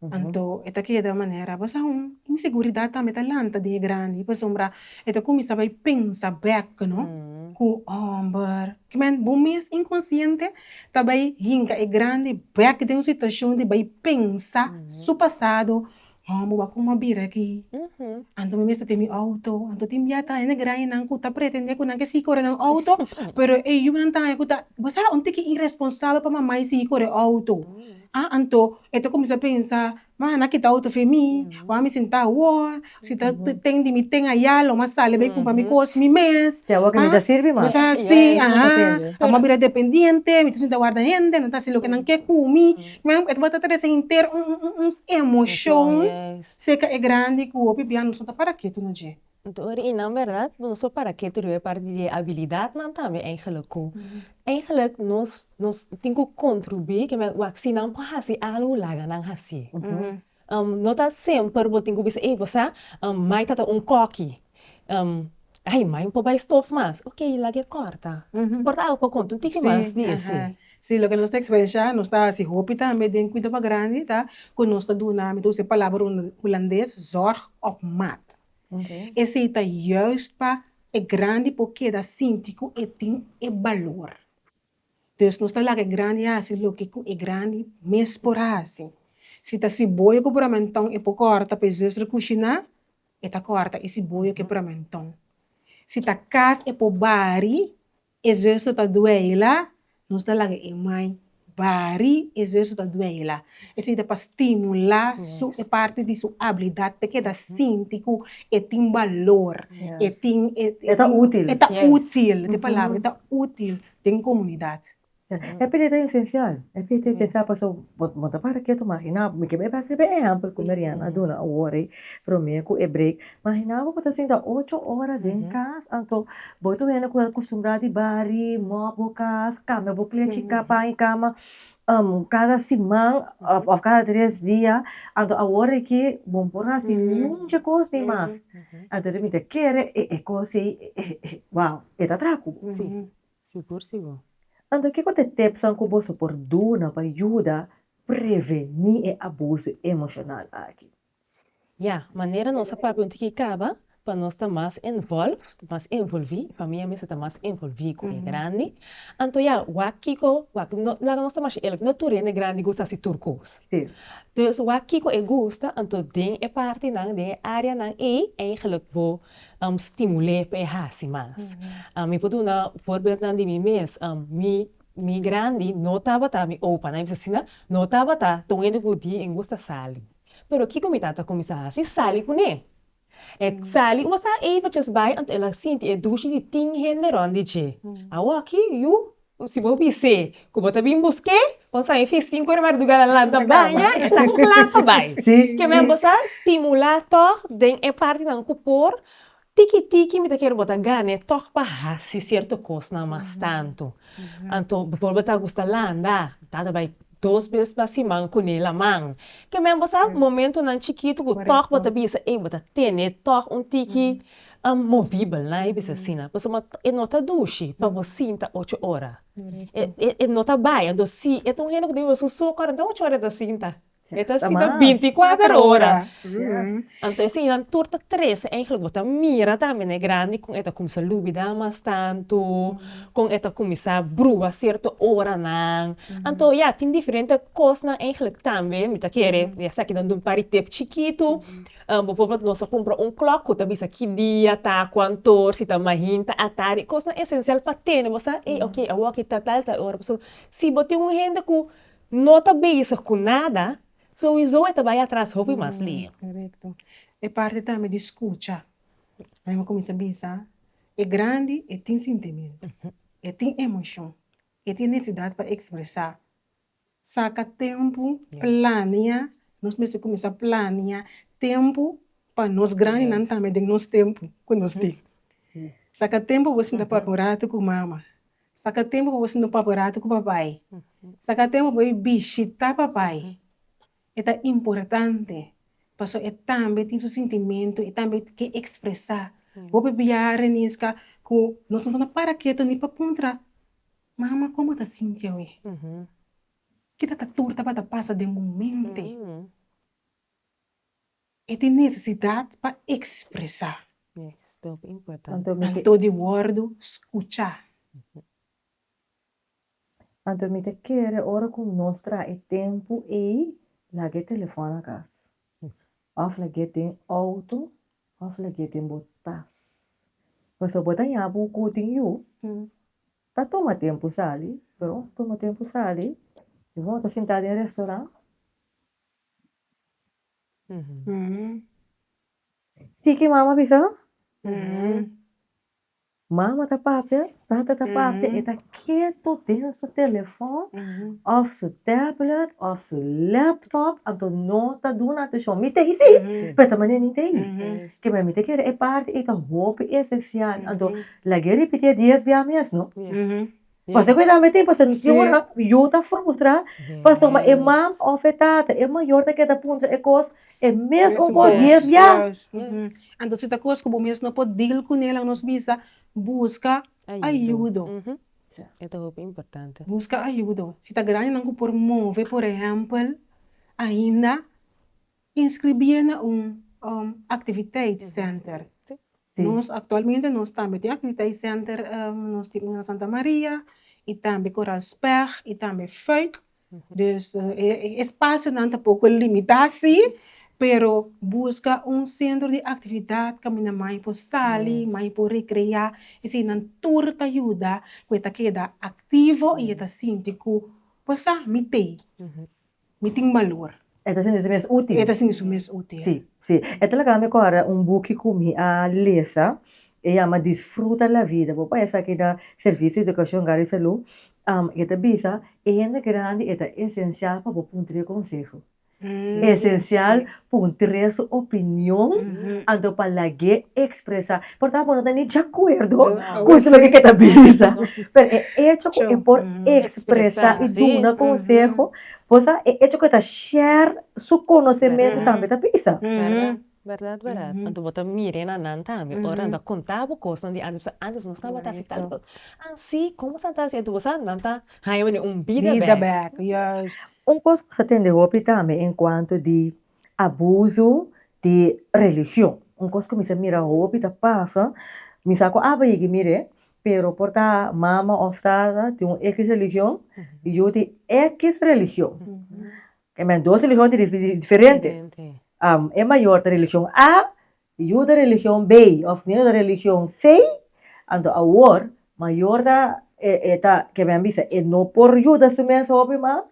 Speaker 8: Então, esta aqui é da maneira, você inseguridade também está lenta de grande, para sombra, esta começa a pensar back, não? Com amber, que men bumis inconsciente, também hinca é grande, back de uma situação de vai pensar seu passado, vou como vir aqui. Então, me tem meu auto, então tem minha tá, grande não, que tá pretendendo que não que se corre no auto, pero eu não tá, que tá, você é que irresponsável para mamãe se corre auto. Então, eu comecei a pensar, mas na que tá auto femi, vai me sentar war, se tá tem de me tem aí alo, mas sale vai comprar me coisas me mês.
Speaker 1: Se agora que me dá servir mais.
Speaker 8: Mas assim, a uma vida dependente, me sinto guarda gente, não tá se lo que não quer comer, mas eu vou tratar de ter uns emoção, seca é grande que o piano só tá para quê tu não je.
Speaker 7: Então, na verdade, não só para que tu é parte de habilidade, não também eigenlijk. Eigenlijk, nós temos que contribuir, que o que não pode fazer algo lá, não fazer. Não está sempre, eu tenho que dizer, você, mãe está coque. Ai, mãe, pode estofa mais. Ok, lá que corta. Corta algo para conta, tem que mais dizer.
Speaker 8: Sim, o que nós temos que ver, nós está se roupa também tem cuidado para grande, tá? Quando nós está doendo, então se palavra holandês, zorg op maat. Esse está juist para é grande porque da síntico e tem é valor. Então nós está lá que é grande assim, lo que é grande, mas por assim. Se está se boia que para mentão é por corta, para Jesus cozinhar, é tá corta esse boia que para mentão. Se está casa é por bari, é Jesus está doela, nós está lá que é mãe. Bari é Jesus está doela. Esse é para estimular sua parte de sua habilidade, porque da síntico é tem valor, é tem
Speaker 1: útil.
Speaker 8: É tá útil, de palavra, é tá útil tem comunidade.
Speaker 1: É porque é essencial. É porque é essencial para o montar para que tu imagina, me que me parece bem amplo como Mariana dona a hora, para mim que é break. Imagina que você ainda 8 horas em casa, então vou tu vendo que acostumado de bari, mobo casa, cama, vou cliente para em cama. Cada semana, ou cada 3 dias, então a hora que vamos por assim, muita coisa mais. Então me quer é coisa, uau, é atraco.
Speaker 7: Sim, seguro.
Speaker 1: Então, o que você tem que você por duna para ajudar a prevenir o abuso emocional aqui?
Speaker 7: Maneira nossa papel que acaba, para nós estar mais envolvido, a família está mais envolvida com o grande. Então, lá nós estamos ele não turene grande gosta de turcos.
Speaker 1: Sim.
Speaker 7: Então, o que é gosta, então tem é parte na área na eigenlijk vou estimular para fazer mais. Me pode dar voorbeeld de mim mesmo, mi grande não estava tá me opa, né? Assim, não estava tá, então ele podia em gosta sali. Pero que como está começar assim sali com ele. Sali, você aí para just vai, ela sente é duche de ting hende ronde je. Awa aqui, se vou dizer, que vou também buscar, você aí fez 5 horas de lugar lá da banha, e tá claro, vai.
Speaker 1: Sim,
Speaker 7: Que mesmo você estimular toch, den é parte do corpo, tiki-tiki, me quero botar gane, toch para se certo coisa não mais tanto. Então, bijvoorbeeld, tá gusta lá andar, tá vai 2 vezes para cima com ele a mão. Que mesmo você, momento não chiquito, que toch bota bisa, bota tene, toch tiki, movível, né? E bisa assim, né? Você nota duche, para você sinta 8 horas. Nota baia, do si, um reno que deve ser só 48 horas da cinta. Então, sinta 24 horas. Então, assim, a torta 3, eigenlijk wat mira também é grande, com esta começa a lubida mais tanto, com esta começa a brua certa hora não. Então, já, tem diferentes coisas eigenlijk também, me tá querendo, já sabe que não um paritep chiquito, bijvoorbeeld, nós compra clock, que também aqui dia, tá, quanto, se tá mais hinta, atari, coisa essencial para ter, você, ok, eu vou aqui tá tal hora, se botar renda que não tá bem com nada, sowieso ito vai atrás hopi mas liyo.
Speaker 8: Correcto. É parte também de escuta. Aí como se bisa, é grande e tem sentimento, e tem emoção, e tem necessidade para expressar. Saca tempo, planeia, nós mesmos começar a planear tempo para nós grandes não também de nosso tempo, quando nós temos. Saca tempo você não paporato com mama. Saca tempo você não paporato com papai. Saca tempo para visitar papai. É importante. Porque é também tem seu sentimento e também quer expressar. Vou beber nisso que nós não estamos para quieto nem para pontra. Mama, como está sentindo? Que está torta para passar de momento. E tem necessidade para expressar.
Speaker 7: Isso é importante.
Speaker 8: Então, de word, escutar.
Speaker 1: Então, me quer ora com nós traz tempo e lage telefone a casa. Of lage tem auto, of lage tem botas. Você bota em abo cuting you. Tá toma tempo sali, pero toma tempo sali. E vamos estar sentado em restaurante. Sim que mama bisa? Mama tá papel, tata tá papel, e tá quieto dentro do telefone, of seu tablet, of seu laptop, então não tá dando atenção. Me tem isso, mas também não tem. Que me tem que é parte e tá roupa essencial. Então, lagi repetir 10 vezes mesmo. Você cuida me tem, você eu tá frustrado, você uma é mam afetada, é maior do que da ponta é coisa. É mesmo por 10 vezes.
Speaker 8: Então, se está coisa que o mesmo não pode deal com ela, nós bisa busca ajuda.
Speaker 7: Ito é importante.
Speaker 8: Busca ajuda. Se está grande, não por mover, por exemplo, ainda inscrever na activity center. Nós, atualmente, nós também temos activity center, nós temos na Santa Maria, e também Coral Spec, e também Fake. Dus, espaço não está pouco limitado, pero busca centro de atividade que minha mãe pode sair, mãe pode recrear, e se não tudo te ajuda, que está queda ativo e está sintico, pois me tem valor.
Speaker 1: Está sendo mesmo útil.
Speaker 8: Está sendo mesmo útil.
Speaker 1: Sim, sim. É talaga agora book que comi a lesa, e chama Desfruta la Vida. Vou para essa aqui da Serviço de Educação Gari Saúde, esta bisa é grande, é essencial para o de conselho. Essencial para ter sua opinião, ando para lá expressar. Portanto, não tem de acordo com isso que está bisa. Mas é hecho é por expressar e dar um conselho, pois é hecho que está share seu conhecimento também da bisa.
Speaker 7: Verdade. Então, você mira na nantami, ora anda contava coisas de antes não estava assim tal. Assim, como você está assim, você não está, aí vida back.
Speaker 8: Yes.
Speaker 1: Coisa que você tem de roupa também enquanto de abuso de religião. Coisa que você mira roupa tá passa, me saco aí que mire, pero porta mama oftada de X religião e eu de X religião. Que me duas religiões diferentes. É maior da religião A e o da religião B, ou da religião C, então a war maior da que me avisa é não por eu da sumensa obima,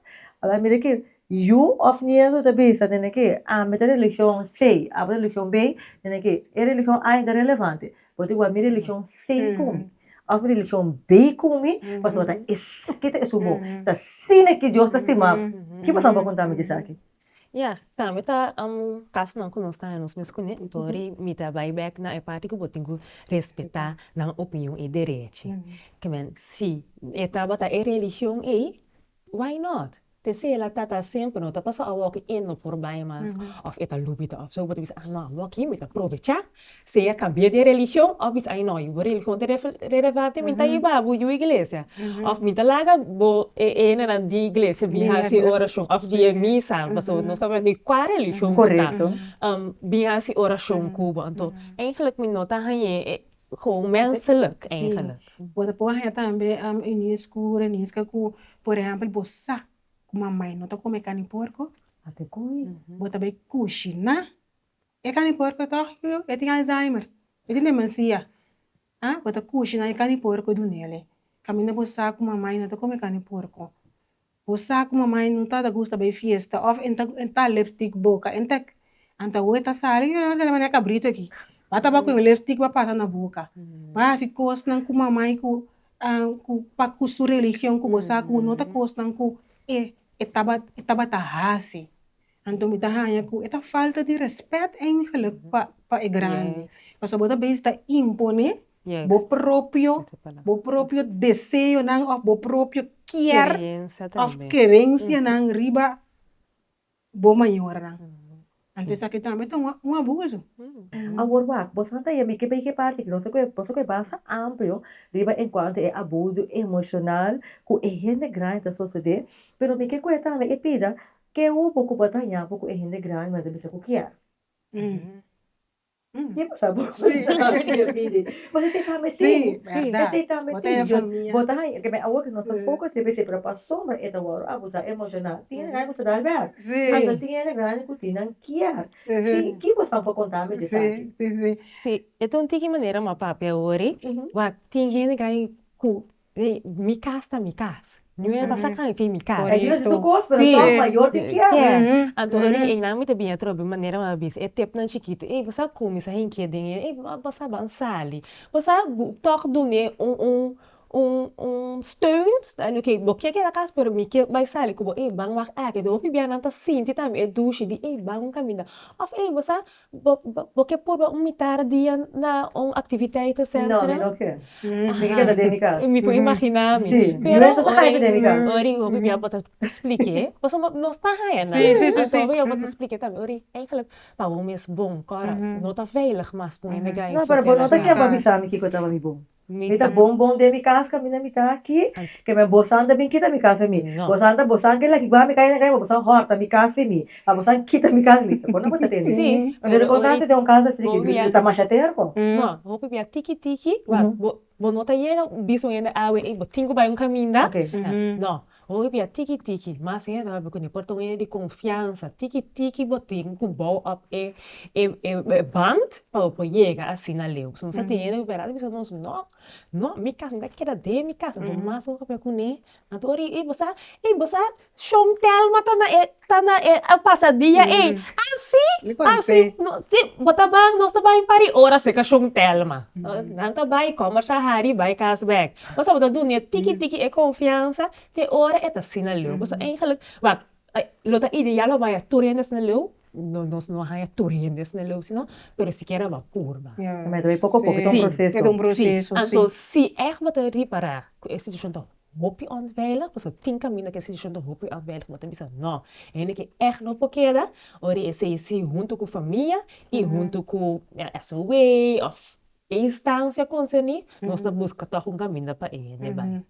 Speaker 1: ela me diz que eu of nisso da bisa tem que me da religião C, a da religião B tem que é religião A ainda relevante, porque a minha religião C como a religião bem comigo, mas outra essa que é sumo, tá sine que Deus tá estimado. Que você vai contar me disso aqui?
Speaker 7: Yeah, também tá caso não conosco nos meus conectores, me tá vai back na parte que eu tenho respeitar na opinião e direito. Que men, se eta bata é religião aí, why not? Te se ela tá sempre não tá passa a walk in no por bem mas of eta lubita of so but bis não walk in me tá aproveitar. Se é cambia de religião, of bis ai não, o religião te relevante me tá iba bu ju igreja. Of me tá laga bo na di igreja biha si oração of di misa, mas não sabe de qual religião
Speaker 1: Correto.
Speaker 7: biha si oração cuba. Então, eigenlijk me nota hij gewoon menselijk eigenlijk.
Speaker 8: Bota porra também inisco, renisca com, por exemplo, bossa, com mamãe, não tá comendo carne de porco,
Speaker 1: Até coi.
Speaker 8: bota bem coxina, é carne de porco, tá? Eu tenho Alzheimer, eu tenho demência, ah, bota coxina, é carne de porco do nele, caminha bossa com mamãe, não tá comendo carne de porco, bossa com mamãe, não tá da gosta bem fiesta, of enta lipstick boca, anta oita sali, não tem maneira cabrito aqui. Bata ba ko yung lipstick ba pasa na boca. Ba si kos nang kumamay ko ku pakusu religion ko bosa ko no ta kos nang ko etaba tahasi. Anto mitahanya ko eta falta de respeito eigenlijk pa e grande. Paso bota base ta impone
Speaker 7: Yes.
Speaker 8: bo proprio desejo nang of bo proprio quer
Speaker 7: Experiência
Speaker 8: of
Speaker 7: também.
Speaker 8: querência nang riba bo maior nang. Anto sa kita beto um abuso.
Speaker 1: Agora, você não tem que ver que parte que você que passa amplo, riba enquanto é abuso emocional, que é gente grande da sociedade, pero me que coisa também é pida que o pouco batalhar, pouco é gente grande, mas ele se coquear. Que passa você está
Speaker 8: Sí,
Speaker 1: metido,
Speaker 8: verdad.
Speaker 1: você está
Speaker 8: Bota aí a
Speaker 1: metido,
Speaker 8: família.
Speaker 1: bota aí, que me agora que nós focos deve ser para passar, mas é agora abuso emocional, tinha grande que dar ver, quando
Speaker 8: Sí.
Speaker 1: tinha grande que tinha quear,
Speaker 8: Uhum.
Speaker 1: que você pode contar me disso aqui?
Speaker 8: Sí, sí, sí.
Speaker 7: Sim, então tem que maneira uma papel ori, wa tem gente que ku mi casa. Não é da sacan que mi casa.
Speaker 1: É isso que eu gosto, mas
Speaker 7: Sim.
Speaker 1: só maior do que
Speaker 7: É, então ori em nome também é trobe maneira uma vez, é tempo na chiquito, você come essa rinque de, você bansali, você toca do né steun, ok, porque que era caso para mim que vai sair como bang mak que do pibian nanta sinti também é duche de bang caminha of você porque por mitar dia na atividade certa
Speaker 1: não, não quero. Me queda de minha casa.
Speaker 7: me pode imaginar me
Speaker 1: Sim,
Speaker 7: pero
Speaker 1: não é essa raiva de minha casa.
Speaker 7: ori o pibian pode explicar você não está aí na
Speaker 8: Sim.
Speaker 7: eu pode explicar também ori eigenlijk para o mês bom cara não está veilig mas põe na gai
Speaker 1: Não, para não está aqui para avisar me que eu estava me bom. Me tá bom de minha casa, caminha me tá aqui, que me bosanda bem kita minha casa me. Bosanda que lá que vai me cair na cama, bosanda horta minha casa me. A bosanda kita minha casa me. Quando você tem?
Speaker 7: Sim.
Speaker 1: Mas eu contasse de um caso assim que tá machateiro com.
Speaker 7: Não, vou pegar tiki, vou notar ele, bicho ainda awe, vou tingo vai caminho,
Speaker 1: Ok.
Speaker 7: não, vou pegar tiki, mas ainda vai porque portão é de confiança, tiki, vou tingo com bom up band para o chegar assim na leu, se não se tem ele operado, você não, minha casa não quer de minha casa, então mas vou pegar com ele, então você chontel tá na a passadia, assim, bota bang, nós também pari ora se cachorro telma. Não também como hari vai casback. Mas a dunia tiki é confiança, te ora é assim ali. Mas eigenlijk wat lota ideal vai a turrendes na leu. Nós não há turrendes na leu, senão, pero sequer vai curva.
Speaker 1: Mas daí pouco a pouco é um processo.
Speaker 8: É um processo,
Speaker 7: Então, se wat reparar, que situação tá hopi ontveilig, dus het 10 caminhos que se chama hopi ontveilig, mas também não, é que não pode dar, ora esse junto com a família e junto com a sua way of instância concernida, nós estamos buscando um caminho para ele, né?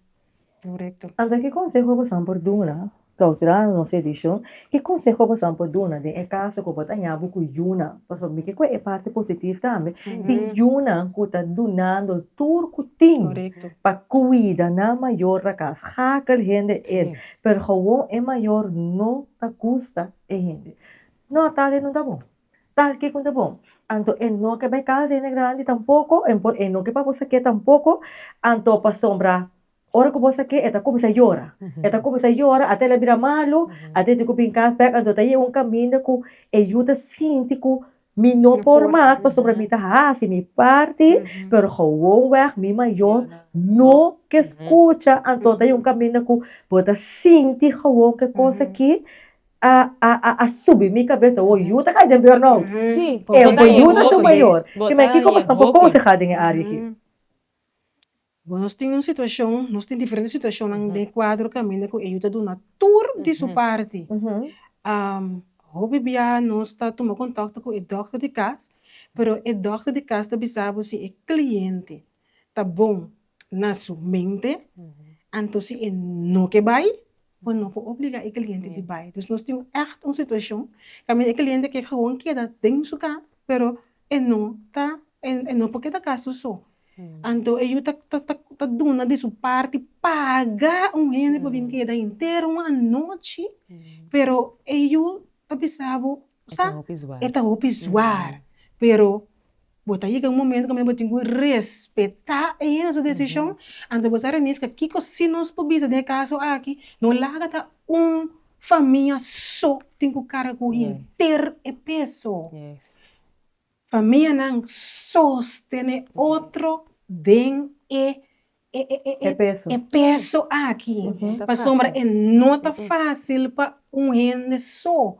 Speaker 8: Correcto.
Speaker 1: Anda, que consejo você pode dar? Claudirano não sei disso. Que consejo você pode dar? De caso que você tenha com Yuna, porque que é parte positiva também. De Yuna que está donando tudo que tem
Speaker 8: Correcto.
Speaker 1: para cuidar na maior casa. Hakel gente é, pero gewoon é maior não tá custa é gente. Não tal não tá bom. Tal que não tá bom. Então, não que vai casa é grande tampouco, não que para você que tampouco, então para sombra. Ora que você quer, ela começa a chorar. Ela começa a chorar, até ela vira malo, até te cupim casa, então tá aí caminho que ajuda a sentir que Mi no
Speaker 8: No
Speaker 1: por
Speaker 8: por.
Speaker 1: más, pa sobre mi tahasi, mi parte, pero gewoonweg, mi maior, no que escucha, anto tayo yung camino ko, bota sinti gewoon que cosa que a subir mi cabeça, o yuta ka de burnout.
Speaker 7: Sim,
Speaker 1: É um
Speaker 7: botar em
Speaker 1: yuta
Speaker 7: roupa,
Speaker 1: do maior. Que me aqui
Speaker 7: botar
Speaker 1: como
Speaker 7: em
Speaker 1: está um pouco
Speaker 7: roupa.
Speaker 1: se em área aqui.
Speaker 8: Bom, nós temos uma situação, nós temos diferentes situações de quadro caminho que ajuda do na tour de sua parte. Hobby bia nós está tomando contato com o doctor de casa, pero o doctor de casa está sabe se o cliente tá bom na sua mente, então se é não que vai, ou não pode obrigar o cliente de vai. Então nós temos echt uma situação, que o cliente que gewoon queda dentro de sua casa, pero não tá, não porque tá caso só. Então, eu tá dona de sua parte, paga gente para vir queda inteira uma noite, pero eu tá pensando, sabe? É roupa zoar, pero botar aí um momento que eu tenho que respeitar essa decisão. Então, você renisca aqui que se nós podemos de caso aqui, não larga tá família só tem que carregar inteiro e peso. Família não sostém outro den peso aqui. Para sombra é não tá fácil para gente só.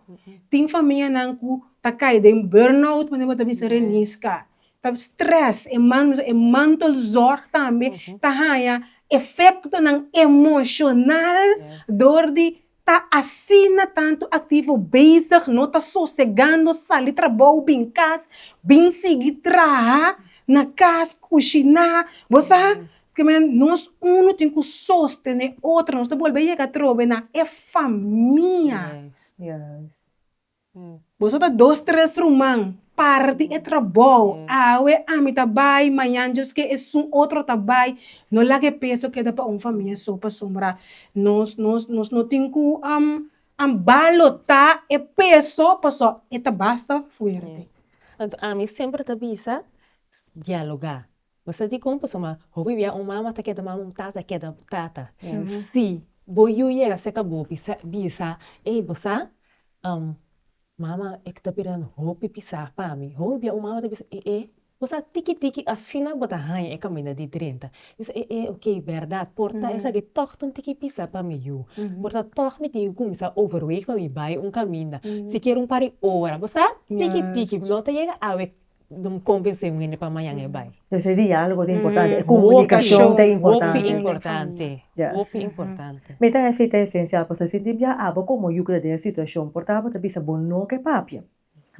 Speaker 8: Tem família não que tá caindo em burnout, mas não tá bisa renisca. Tá stress, manto zorg também, tá haya efeito não emocional, dor de tá assim tanto ativo bezig, não tá sossegando, sair trabalho bem casa, bem seguir trabalhar na casa, cozinhar, você que nós tem que sostener outro, nós temos que chegar a trocar na família. Você tá 2, 3 rumang, parte é trabalho, me trabalho, amanhã just que é outro trabalho, não lá que peso que dá para família só para sombrar, nós não tem que balotar é peso para só, basta fuerte.
Speaker 7: Então, a mim sempre tá bisa dialogar. Você tem como pessoa, hobby via mama tá queda mama, tata queda tata. Se boiu ia se acabou bisa, você mama é que tá pirando hobby pisar para mim. Hobby via mama tá bisa, você tiki assina bota rain é caminho de 30. Isso ok, verdade. Porta essa que toch um tiki pisar para mim. Porta toch me tem começar overweight para mim vai caminho. Se quer pari hora, você tiki não tá chega a não convencer ele para amanhã é vai.
Speaker 1: Esse diálogo é importante, a comunicação é importante.
Speaker 7: Importante.
Speaker 1: Mas é essencial, porque se tiver algo como eu que da situação, portanto, tá bisa bom não que papia.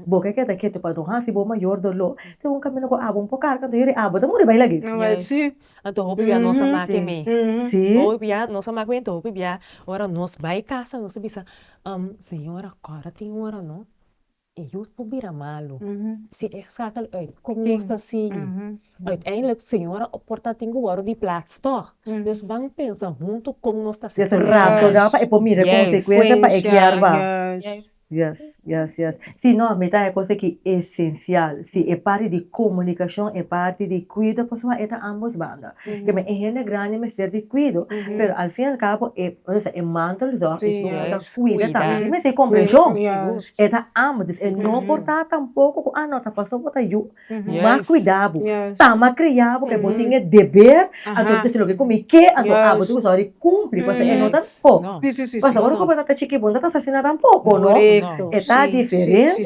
Speaker 1: Boca que daqui tu para se bom maior dolo, tem caminho com abo pouco carga, tu abo tá muito bem lagi.
Speaker 8: Sim.
Speaker 7: Então hobby via nossa máquina me.
Speaker 1: Sim.
Speaker 7: Hobby via nossa máquina, então hobby via ora nós vai casa, nós bisa senhora, cara tem hora não. Eu vou virar malo. Se exato, como está assim. Uiteindelijk, senhora, porta tenho hora de plaats toch? Dus bang pensa junto como nós está
Speaker 1: Yes, raso da pa e mira consequência para equiar Yes. Se não, metade é coisa que é essencial. Se é parte de comunicação, é parte de cuidar, pois é ambos bandas. Que me é grande, mas ser de cuido. Pero al fin e al cabo, é mantel zorg, é cuida também. Mas é compreensão. É ambos. É não portar tampouco, não, tá passando por aí. Mas cuidado. Tá, mas criar, porque você tem dever, então, se lo que come que, então, você só cumpre, pois é não tá pouco. Mas agora, como tá chiquibunda, tá assassina tampouco, não? Está diferente.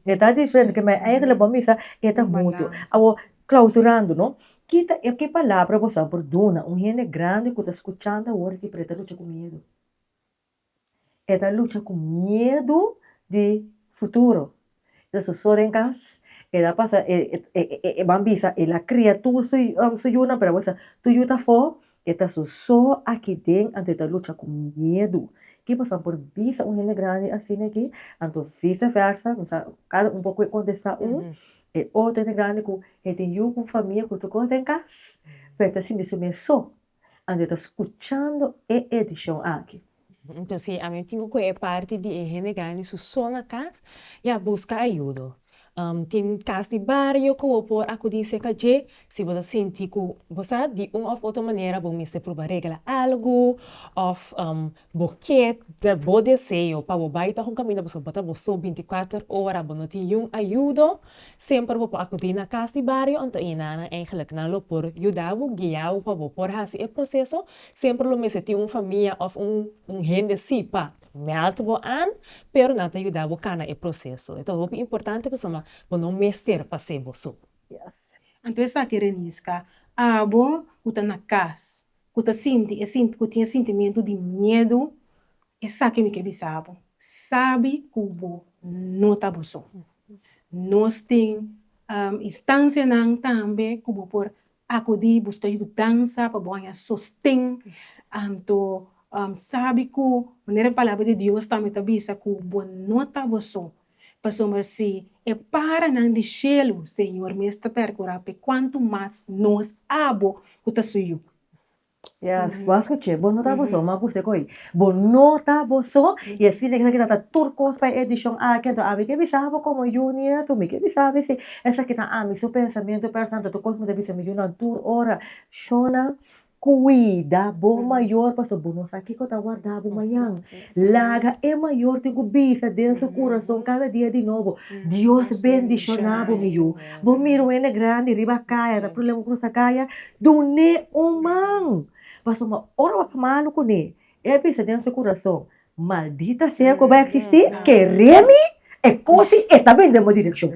Speaker 1: Está diferente, que me eigenlijk vamos está muito. Agora, clausurando, não? Que palavra você perdona? Gente grande que está escutando agora que preta luta com medo. Está luta com medo de futuro. Essa só em casa, ela passa, bambisa, ela criatura suyuna, pero você, tu yuta fo, está só aqui dentro, está luta com medo. Que passam por visa gente grande assim aqui, então vice-versa, cada pouco contestar e outro gente grande que tem com família que tu conta em casa, mas assim de subir só, então está escutando e edição aqui.
Speaker 7: Então, se a mim tenho que é parte de gente grande só na casa, e buscar ajuda. tin cas di barrio que por aku dice que je, se você sentir que você de uma ou outra maneira vou me provar regala algo, of boquete, de bo desejo, para o baita com caminho, você bota você 24 horas, você não tem um ajuda, sempre vou acudir na casa de barrio, então ina eigenlijk na lo por ajudar, guiar, para o por hasi e processo, sempre lo me se tem uma família of gente sipa, me alto bo an, pero nata ajudar o cana e processo. Então, é importante para não mester para ser você.
Speaker 8: Então, essa querenisca, abo, uta na casa, uta sinti, que tinha sentimento de medo, essa que me quebisabo. Sabe que não tá bom. Nós tem instância não também, como por acudir, buscar dança, para banhar sostém, então, sabe que maneira palavra de Deus também tá bisa que não tá bom. Passamos assim, é para não deixá-lo, Senhor, me está percorrendo, quanto mais nós abo que tá suyo.
Speaker 1: Yes, vasco che, bon nota boso, ma guste koi. Bon nota boso, e assim que kita tá turcos para edição a que a que bisabo como junior, tu me que bisabe se essa que tá a mi su pensamento personal, tu cosmo de bisa mi junior tur ora, shona cuida, bom maior, passo bom, aqui que eu tá guardado manhã. Laga é maior, tenho bisa dentro do coração cada dia de novo. Deus bendicionado, meu. Bom, miro ele grande, riba caia, tá problema com essa caia, do ne umang. Passo uma hora para malo com ele. É bisa dentro do coração. Maldita seja que vai existir, que remi, é coisa, e também de uma direção.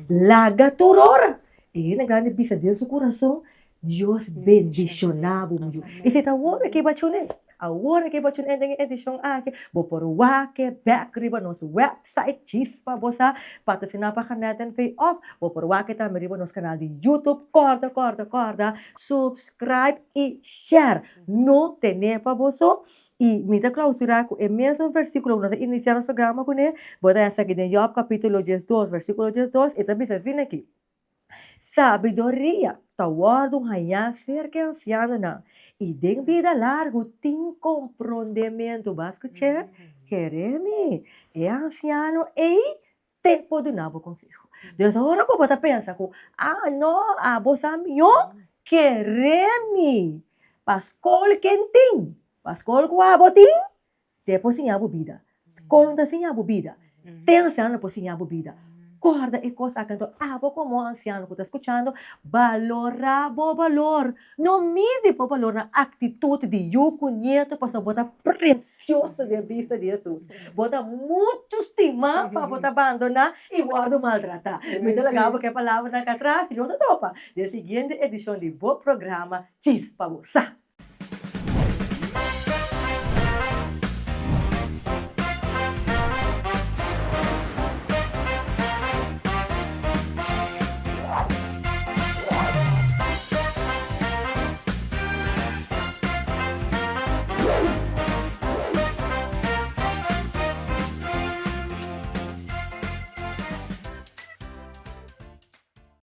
Speaker 1: Laga turora. Ele grande bisa dentro do coração. Deus bendicionado, meu. E se tá hora que bachune, a hora que bachune ending edição aqui, vou por o wake back riba nosso website chispa bosa patrocinar para canal Pay Off, vou por o wake também riba nosso canal de YouTube, corda, subscribe e share. Não tem para você. E me da clausurar com o mesmo versículo, nós iniciamos o programa com ele, vou dar essa aqui em Job capítulo 12, versículo 12, e também se vem aqui. Sabedoria, tawad um hanhar ser que anciano na. E de vida largo, tem compreendimento, basco che, quereme, é anciano e tempo de novo consigo. Deus agora como você pensa que, não, você meu, quereme, pascol quentin, pascol com abotim, depois sim a bebida. Quando sim a bebida, tem anciano por sim a bebida. Guarda e cosa que abo como anciano que está escuchando, valorabo valor. Não mide por valor na atitude de eu conheço, para botar precioso de vista de Jesus. Bota muito estima para botar abandonar e guarda maltratar. Me dá legal que a palavra na atrás, e não topa. De seguinte edição de bom programa, Chispa Bosa.